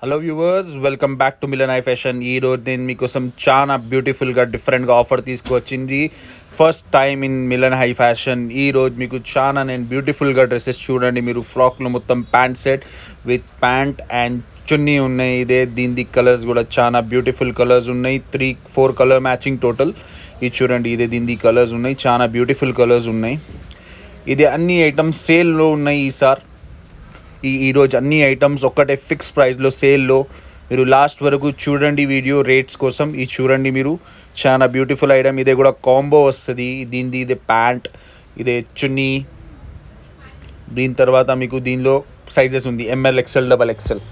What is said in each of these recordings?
Hello viewers, welcome back to melon I fashion. ఈరోజు నేను మీకోసం చాలా బ్యూటిఫుల్గా డిఫరెంట్గా ఆఫర్ తీసుకువచ్చింది. First time in melon high fashion. ఈరోజు మీకు చాలా నేను బ్యూటిఫుల్గా డ్రెస్సెస్ చూడండి. మీరు ఫ్రాక్లో మొత్తం pant set with pant and chunni ఉన్నాయి. దీని కలర్స్ కూడా చాలా బ్యూటిఫుల్ కలర్స్ ఉన్నాయి. 3-4 కలర్ మ్యాచింగ్ టోటల్. ఇది చూడండి, దీని కలర్స్ ఉన్నాయి, చాలా బ్యూటిఫుల్ కలర్స్ ఉన్నాయి. అన్ని ఐటమ్స్ సేల్లో ఉన్నాయి ఈసారి. ఈరోజు అన్ని ఐటమ్స్ ఒక్కటే ఫిక్స్ ప్రైస్లో సేల్లో. మీరు లాస్ట్ వరకు చూడండి వీడియో రేట్స్ కోసం. ఇది చూడండి, మీరు చాలా బ్యూటిఫుల్ ఐటమ్. ఇదే కూడా కాంబో వస్తుంది. ఇదే ప్యాంట్, ఇదే చున్నీ. దీని తర్వాత మీకు దీనిలో సైజెస్ ఉంది ఎంఎల్, ఎక్స్ఎల్, XXL.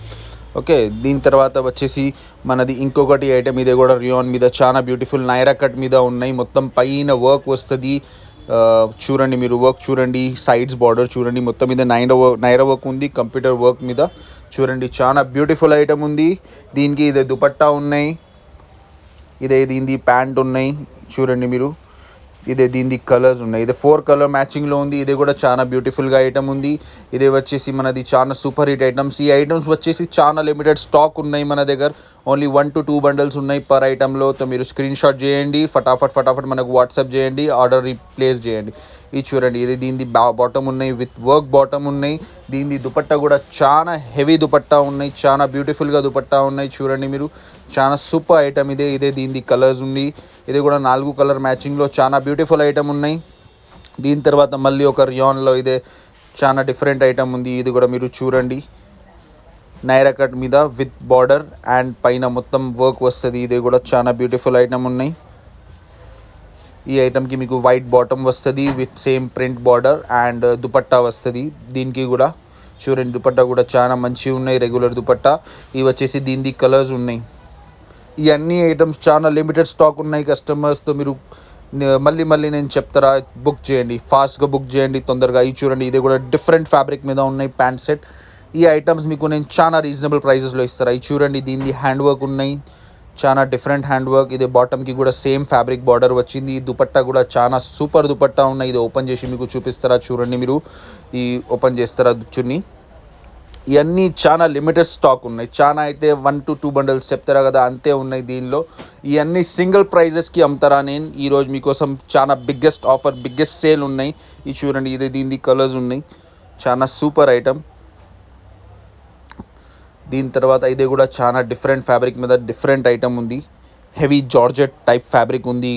ఓకే, దీని తర్వాత వచ్చేసి మనది ఇంకొకటి ఐటమ్. ఇదే కూడా రియాన్ మీద చాలా బ్యూటిఫుల్ నైరా కట్ మీద ఉన్నాయి. మొత్తం పైన వర్క్ వస్తుంది. చూడండి, మీరు వర్క్ చూడండి, సైడ్స్ బార్డర్ చూడండి, మొత్తం మీద నైరా వర్క్ ఉంది, కంప్యూటర్ వర్క్ మీద చూడండి. చాలా బ్యూటిఫుల్ ఐటమ్ ఉంది. దీనికి ఇదే దుపట్టా ఉన్నాయి, దీని ప్యాంట్ ఉన్నాయి. చూడండి మీరు, దీని కలర్స్ ఉన్నాయి. 4 కలర్ మ్యాచింగ్లో ఉంది. ఇదే కూడా చాలా బ్యూటిఫుల్గా ఐటమ్ ఉంది. వచ్చేసి మనది చాలా సూపర్ హిట్ ఐటమ్స్. ఈ ఐటమ్స్ వచ్చేసి చాలా లిమిటెడ్ స్టాక్ ఉన్నాయి మన దగ్గర. ఓన్లీ 1 to 2 బండల్స్ ఉన్నాయి పర్ ఐటెంలో. తో మీరు స్క్రీన్ షాట్ చేయండి, ఫటాఫట్ మనకు వాట్సాప్ చేయండి, ఆర్డర్ రీప్లేస్ చేయండి. ఇది చూడండి, దీని బాటమ్ ఉన్నాయి, విత్ వర్క్ బాటమ్ ఉన్నాయి. దీని దుపట్టా కూడా చాలా హెవీ దుపట్టా ఉన్నాయి, చాలా బ్యూటిఫుల్గా దుపట్టా ఉన్నాయి. చూడండి మీరు, చాలా సూపర్ ఐటమ్. దీని కలర్స్ ఉంది. ఇది కూడా 4 కలర్ మ్యాచింగ్లో చాలా బ్యూటిఫుల్ ఐటమ్ ఉన్నాయి. దీని తర్వాత మళ్ళీ ఒక రియాన్లో చాలా డిఫరెంట్ ఐటమ్ ఉంది. ఇది కూడా మీరు చూడండి, నైరా కట్ మీద విత్ బార్డర్ అండ్ పైన మొత్తం వర్క్ వస్తుంది. ఇది కూడా చాలా బ్యూటిఫుల్ ఐటమ్ ఉన్నాయి. ఈ ఐటమ్కి మీకు వైట్ బాటమ్ వస్తుంది with same print border and dupatta వస్తుంది. దీనికి కూడా చూడండి, దుపట్టా కూడా చాలా మంచిగా ఉన్నాయి, రెగ్యులర్ దుపట్టా. ఇవి వచ్చేసి దీని కలర్స్ ఉన్నాయి. ఈ అన్ని ఐటమ్స్ చాలా లిమిటెడ్ స్టాక్ ఉన్నాయి కస్టమర్స్తో. మీరు మళ్ళీ నేను చెప్తారా, బుక్ చేయండి, ఫాస్ట్గా బుక్ చేయండి తొందరగా. ఇది చూడండి, ఇది కూడా డిఫరెంట్ ఫ్యాబ్రిక్ మీద ఉన్నాయి ప్యాంట్ సెట్. ఈ ఐటమ్స్ మీకు నేను చాలా రీజనబుల్ ప్రైజెస్లో ఇస్తారా. ఇది చూడండి, దీని హ్యాండ్ వర్క్ ఉన్నాయి, చాలా డిఫరెంట్ హ్యాండ్ వర్క్. బాటమ్కి కూడా సేమ్ ఫ్యాబ్రిక్ బార్డర్ వచ్చింది. ఈ దుపట్టా కూడా చాలా సూపర్ దుపట్టా ఉన్నాయి. ఇది ఓపెన్ చేసి మీకు చూపిస్తారా, చూడండి మీరు. ఓపెన్ చేస్తారా చున్నీ. ఇవన్నీ చాలా లిమిటెడ్ స్టాక్ ఉన్నాయి. చాలా అయితే 1 to 2 బండల్స్ చెప్తారా కదా, అంతే ఉన్నాయి దీనిలో. ఇవన్నీ సింగిల్ ప్రైజెస్కి అమ్ముతారా నేను. ఈరోజు మీకోసం చాలా బిగ్గెస్ట్ ఆఫర్, బిగ్గెస్ట్ సేల్ ఉన్నాయి. ఇది చూడండి, దీని కలర్స్ ఉన్నాయి, చాలా సూపర్ ఐటమ్. దీని తర్వాత ఇదే కూడా చాలా డిఫరెంట్ ఫ్యాబ్రిక్ మీద డిఫరెంట్ ఐటమ్ ఉంది. హెవీ జార్జెట్ టైప్ ఫ్యాబ్రిక్ ఉంది.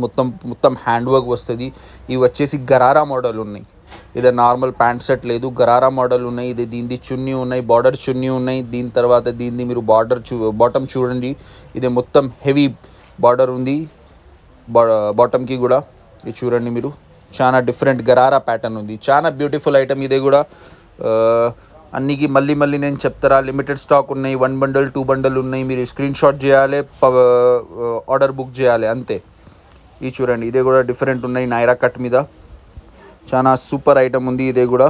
మొత్తం హ్యాండ్ వర్క్ వస్తుంది. ఇవి వచ్చేసి గరారా మోడల్ ఉన్నాయి. నార్మల్ ప్యాంట్ సెట్ లేదు, గరారా మోడల్ ఉన్నాయి. దీని చున్నీ ఉన్నాయి, బార్డర్ చున్నీ ఉన్నాయి. దీని తర్వాత మీరు బాటమ్ చూడండి, మొత్తం హెవీ బార్డర్ ఉంది బాటమ్కి కూడా. ఇది చూడండి మీరు, చాలా డిఫరెంట్ గరారా ప్యాటర్న్ ఉంది, చాలా బ్యూటిఫుల్ ఐటమ్. ఇదే కూడా అన్నికి మళ్ళీ నేను చెప్తారా, లిమిటెడ్ స్టాక్ ఉన్నాయి. 1 బండల్ 2 బండల్ ఉన్నాయి. మీరు స్క్రీన్ షాట్ చేయాలి, ఆర్డర్ బుక్ చేయాలి, అంతే. ఇది చూడండి, ఇదే కూడా డిఫరెంట్ ఉన్నాయి, నైరా కట్ మీద చాలా సూపర్ ఐటమ్ ఉంది. ఇదే కూడా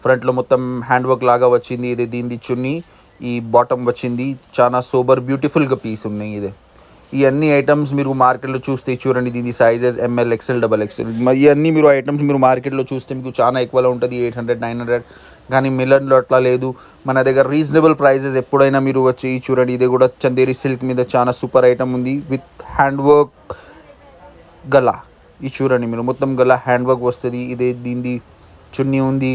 ఫ్రంట్లో మొత్తం హ్యాండ్ వర్క్ లాగా వచ్చింది. దీని చున్నీ, ఈ బాటమ్ వచ్చింది. చాలా సూపర్ బ్యూటిఫుల్గా పీస్ ఉన్నాయి. ఈ అన్ని ఐటమ్స్ మీరు మార్కెట్లో చూస్తే చూడండి, దీని సైజెస్ ఎంఎల్, XXL, XXL. ఇవన్నీ మీరు ఐటమ్స్ మీరు మార్కెట్లో చూస్తే మీకు చాలా ఎక్కువలో ఉంటుంది, 800-900. కానీ మిలన్లో అట్లా లేదు. మన దగ్గర రీజనబుల్ ప్రైజెస్ ఎప్పుడైనా మీరు వచ్చి చూడండి. ఇది కూడా చందేరి సిల్క్ మీద చాలా సూపర్ ఐటమ్ ఉంది విత్ హ్యాండ్ వర్క్ గలా. ఇది చూడండి మీరు, మొత్తం గలా హ్యాండ్ వర్క్ వస్తుంది. దీని చున్నీ ఉంది.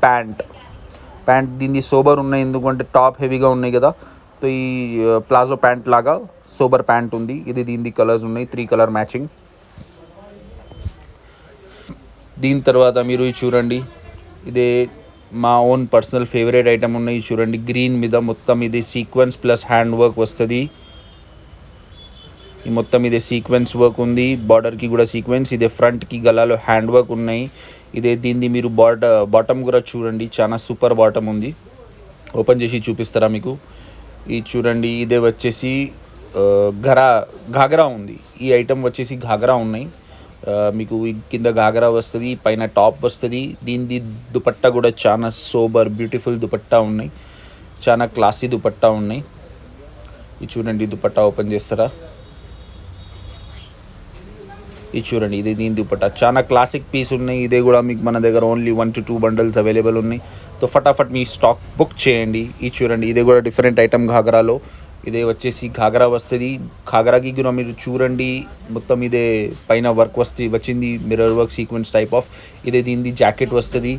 ప్యాంట్ దీని సోబర్ ఉన్నాయి, ఎందుకంటే టాప్ హెవీగా ఉన్నాయి కదా. సో ఈ ప్లాజో ప్యాంట్ లాగా సోబర్ ప్యాంట్ ఉంది. దీని కలర్స్ ఉన్నాయి, 3 కలర్ మ్యాచింగ్. దీని తర్వాత మీరు చూడండి, మా ఓన్ పర్సనల్ ఫేవరెట్ ఐటమ్ ఉన్నాయి. చూడండి, గ్రీన్ మీద మొత్తం సీక్వెన్స్ ప్లస్ హ్యాండ్ వర్క్ వస్తుంది. ఈ మొత్తం సీక్వెన్స్ వర్క్ ఉంది, బార్డర్కి కూడా సీక్వెన్స్. ఫ్రంట్కి గలాలో హ్యాండ్ వర్క్ ఉన్నాయి. దీన్ని మీరు బాటమ్ కూడా చూడండి, చాలా సూపర్ బాటమ్ ఉంది. ఓపెన్ చేసి చూపిస్తారా మీకు. ఇది చూడండి, వచ్చేసి ఘాగ్రా ఉంది. ఈ ఐటమ్ వచ్చేసి ఘాగ్రా ఉన్నాయి. మీకు కింద ఘాగ్రా వస్తుంది, పైన టాప్ వస్తుంది. దీని దుపట్టా కూడా చాలా సోబర్ బ్యూటిఫుల్ దుపట్టా ఉన్నాయి, చాలా క్లాసీ దుపట్టా ఉన్నాయి. ఇది చూడండి, దుపట్టా ఓపెన్ చేస్తారా. ఇది చూడండి, ఇది దీని దుపట్టా చాలా క్లాసిక్ పీస్ ఉన్నాయి. ఇదే కూడా మీకు మన దగ్గర ఓన్లీ 1 to 2 బండల్స్ అవైలబుల్ ఉన్నాయి. సో ఫటాఫట్ మీ స్టాక్ బుక్ చేయండి. ఇది చూడండి, ఇదే కూడా డిఫరెంట్ ఐటమ్ ఘాగరాలో. ఇదే వచ్చేసి ఘాగరా వస్తుంది. ఘాగరాకి కూడా మీరు చూడండి, మొత్తం ఇదే పైన వర్క్ వచ్చింది, mirror work sequence type of. ఇదే దీనిది జాకెట్ వస్తుంది.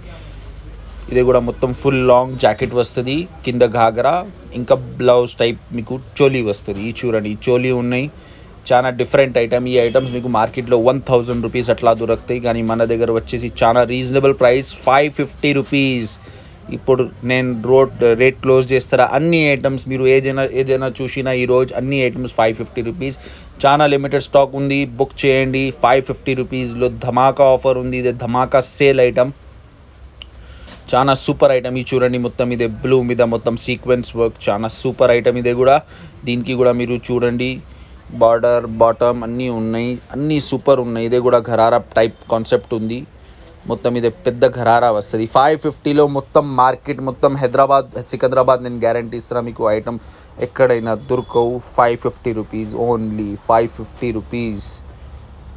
ఇదే కూడా మొత్తం ఫుల్ లాంగ్ జాకెట్ వస్తుంది, కింద ఘాగరా, ఇంకా బ్లౌజ్ టైప్ మీకు చోలీ వస్తుంది. ఈ చూడండి, ఈ చోలీ ఉన్నాయి, చాలా డిఫరెంట్ ఐటమ్. ఈ ఐటమ్స్ మీకు మార్కెట్లో 1000 రూపీస్ అట్లా దొరుకుతాయి, కానీ మన దగ్గర వచ్చేసి చాలా రీజనబుల్ ప్రైస్ 550 రూపీస్. ఇప్పుడు నేను రేట్ క్లోజ్ చేస్తారా, అన్ని ఐటమ్స్ మీరు ఏదైనా చూసినా ఈరోజు అన్ని ఐటమ్స్ 550 రూపీస్. చాలా లిమిటెడ్ స్టాక్ ఉంది, బుక్ చేయండి. 550 రూపీస్లో ధమాకా ఆఫర్ ఉంది. ఇదే ధమాకా సేల్ ఐటమ్, చాలా సూపర్ ఐటమ్. ఇది చూడండి, మొత్తం ఇదే బ్లూ మీద మొత్తం సీక్వెన్స్ వర్క్, చాలా సూపర్ ఐటమ్. ఇదే కూడా దీనికి కూడా మీరు చూడండి, బార్డర్ బాటమ్ అన్నీ ఉన్నాయి, అన్నీ సూపర్ ఉన్నాయి. ఇదే కూడా ఘరారా టైప్ కాన్సెప్ట్ ఉంది. మొత్తం ఇదే పెద్ద ఘరారా వస్తుంది. 550లో మొత్తం మార్కెట్, మొత్తం హైదరాబాద్, సికింద్రాబాద్ నేను గ్యారంటీ ఇస్తున్నా, మీకు ఐటమ్ ఎక్కడైనా దొరకవు. 550 రూపీస్, ఓన్లీ 550 రూపీస్.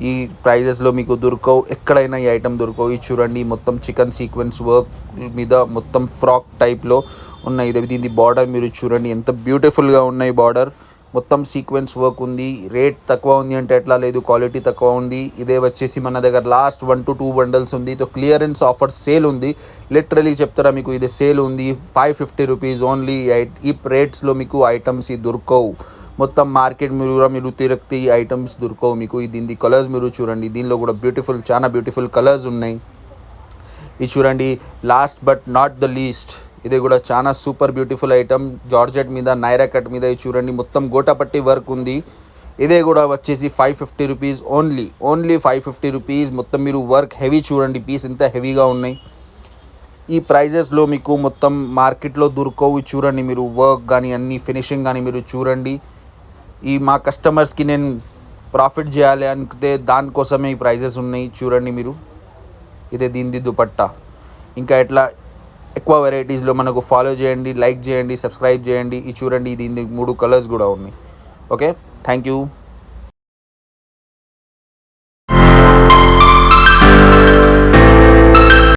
ఈ ప్రైజెస్లో మీకు దొరకవు, ఎక్కడైనా ఈ ఐటమ్ దొరకవు. ఇది చూడండి, మొత్తం చికెన్ సీక్వెన్స్ వర్క్ మీద మొత్తం ఫ్రాక్ టైప్లో ఉన్నాయి. ఇది దీని బార్డర్ మీరు చూడండి, ఎంత బ్యూటిఫుల్గా ఉన్నాయి. బార్డర్ మొత్తం సీక్వెన్స్ వర్క్ ఉంది. రేట్ తక్కువ ఉంది అంటే ఎట్లా లేదు, క్వాలిటీ తక్కువ ఉంది. ఇదే వచ్చేసి మన దగ్గర లాస్ట్ 1 to 2 బండల్స్ ఉంది. తో క్లియరెన్స్ ఆఫర్ సేల్ ఉంది. లిటరలీ చెప్తారా, మీకు ఇది సేల్ ఉంది. 550 రూపీస్ ఓన్లీ. ఈ రేట్స్లో మీకు ఐటమ్స్ దొరకవు. మొత్తం మార్కెట్ మీరు తిరిగితే ఈ ఐటమ్స్ దొరకవు మీకు. దీని కలర్స్ మీరు చూడండి, దీనిలో కూడా చాలా బ్యూటిఫుల్ కలర్స్ ఉన్నాయి. ఇది చూడండి, last but not the least, ఇది కూడా చాలా సూపర్ బ్యూటిఫుల్ ఐటమ్, జార్జెట్ మీద, నైరా కట్ మీద. ఇది చూడండి, మొత్తం గోటాపట్టి వర్క్ ఉంది. ఇదే కూడా వచ్చేసి 550 రూపీస్ ఓన్లీ. 550 రూపీస్. మొత్తం మీరు వర్క్ హెవీ చూడండి, పీస్ ఎంత హెవీగా ఉన్నాయి. ఈ ప్రైజెస్లో మీకు మొత్తం మార్కెట్లో దొరకవు. చూడండి మీరు, వర్క్ కానీ అన్ని ఫినిషింగ్ కానీ మీరు చూడండి. ఈ మా కస్టమర్స్కి నేను ప్రాఫిట్ చేయాలి అనుకుంటే దానికోసమే ఈ ప్రైజెస్ ఉన్నాయి. చూడండి మీరు, ఇదే దీనిది దుపట్టా. ఇంకా ఎట్లా ఎక్కువ వెరైటీస్లో మనకు ఫాలో చేయండి, లైక్ చేయండి, సబ్స్క్రైబ్ చేయండి. ఇది చూడండి, దీని 3 కలర్స్ కూడా ఉన్నాయి. Okay, thank you.